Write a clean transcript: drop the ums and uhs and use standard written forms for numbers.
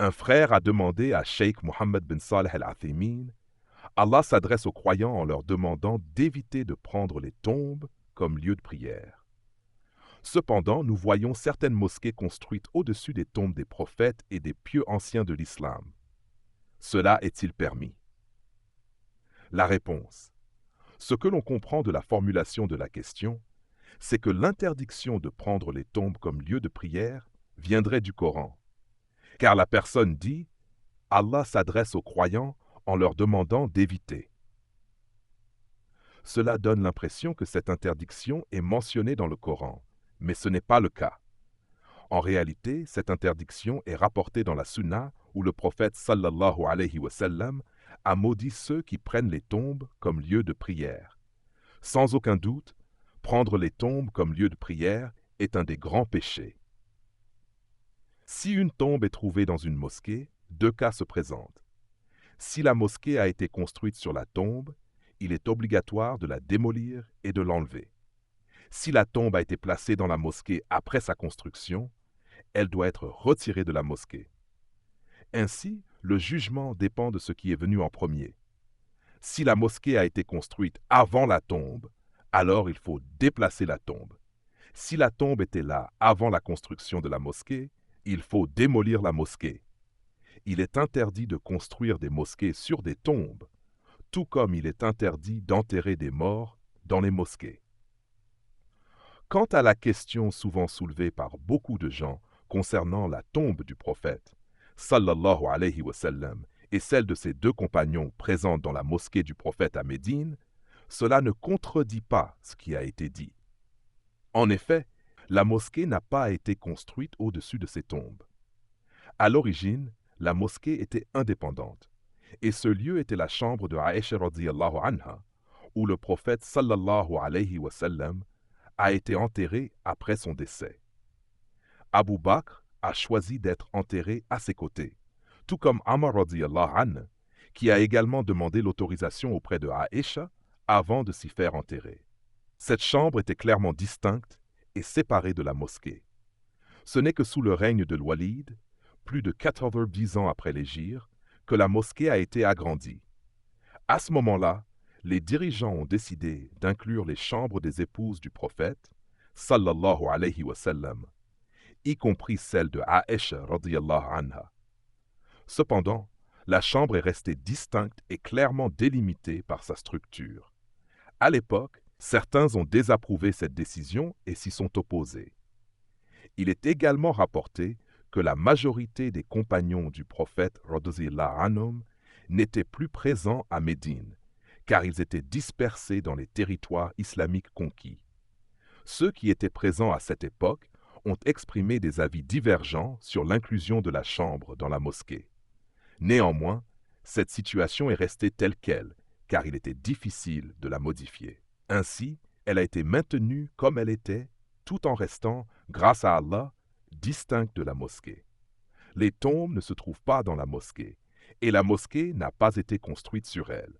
Un frère a demandé à Cheikh Mohammed bin Saleh al-Athaymin: Allah s'adresse aux croyants en leur demandant d'éviter de prendre les tombes comme lieu de prière. Cependant, nous voyons certaines mosquées construites au-dessus des tombes des prophètes et des pieux anciens de l'islam. Cela est-il permis? La réponse: ce que l'on comprend de la formulation de la question, c'est que l'interdiction de prendre les tombes comme lieu de prière viendrait du Coran. Car la personne dit: Allah s'adresse aux croyants en leur demandant d'éviter. Cela donne l'impression que cette interdiction est mentionnée dans le Coran, mais ce n'est pas le cas. En réalité, cette interdiction est rapportée dans la Sunna où le prophète sallallahu alayhi wa sallam a maudit ceux qui prennent les tombes comme lieu de prière. Sans aucun doute, prendre les tombes comme lieu de prière est un des grands péchés. Si une tombe est trouvée dans une mosquée, deux cas se présentent. Si la mosquée a été construite sur la tombe, il est obligatoire de la démolir et de l'enlever. Si la tombe a été placée dans la mosquée après sa construction, elle doit être retirée de la mosquée. Ainsi, le jugement dépend de ce qui est venu en premier. Si la mosquée a été construite avant la tombe, alors il faut déplacer la tombe. Si la tombe était là avant la construction de la mosquée, il faut démolir la mosquée. Il est interdit de construire des mosquées sur des tombes, tout comme il est interdit d'enterrer des morts dans les mosquées. Quant à la question souvent soulevée par beaucoup de gens concernant la tombe du prophète, sallallahu alayhi wa sallam, et celle de ses deux compagnons présents dans la mosquée du prophète à Médine, cela ne contredit pas ce qui a été dit. En effet, la mosquée n'a pas été construite au-dessus de ces tombes. À l'origine, la mosquée était indépendante, et ce lieu était la chambre de Aïcha radhiyallahu anha, où le prophète sallallahu alayhi wa sallam a été enterré après son décès. Abu Bakr a choisi d'être enterré à ses côtés, tout comme Amr radhiyallahu anhu, qui a également demandé l'autorisation auprès de Aïcha avant de s'y faire enterrer. Cette chambre était clairement distincte et séparée de la mosquée. Ce n'est que sous le règne de l'Walid, plus de 90 ans après l'hégire, que la mosquée a été agrandie. À ce moment-là, les dirigeants ont décidé d'inclure les chambres des épouses du prophète, sallallahu alayhi wa sallam, y compris celle de Aïcha radhiyallahu anha. Cependant, la chambre est restée distincte et clairement délimitée par sa structure. À l'époque, certains ont désapprouvé cette décision et s'y sont opposés. Il est également rapporté que la majorité des compagnons du prophète radhiyallahu anhum n'étaient plus présents à Médine, car ils étaient dispersés dans les territoires islamiques conquis. Ceux qui étaient présents à cette époque ont exprimé des avis divergents sur l'inclusion de la chambre dans la mosquée. Néanmoins, cette situation est restée telle quelle, car il était difficile de la modifier. Ainsi, elle a été maintenue comme elle était, tout en restant, grâce à Allah, distincte de la mosquée. Les tombes ne se trouvent pas dans la mosquée, et la mosquée n'a pas été construite sur elle.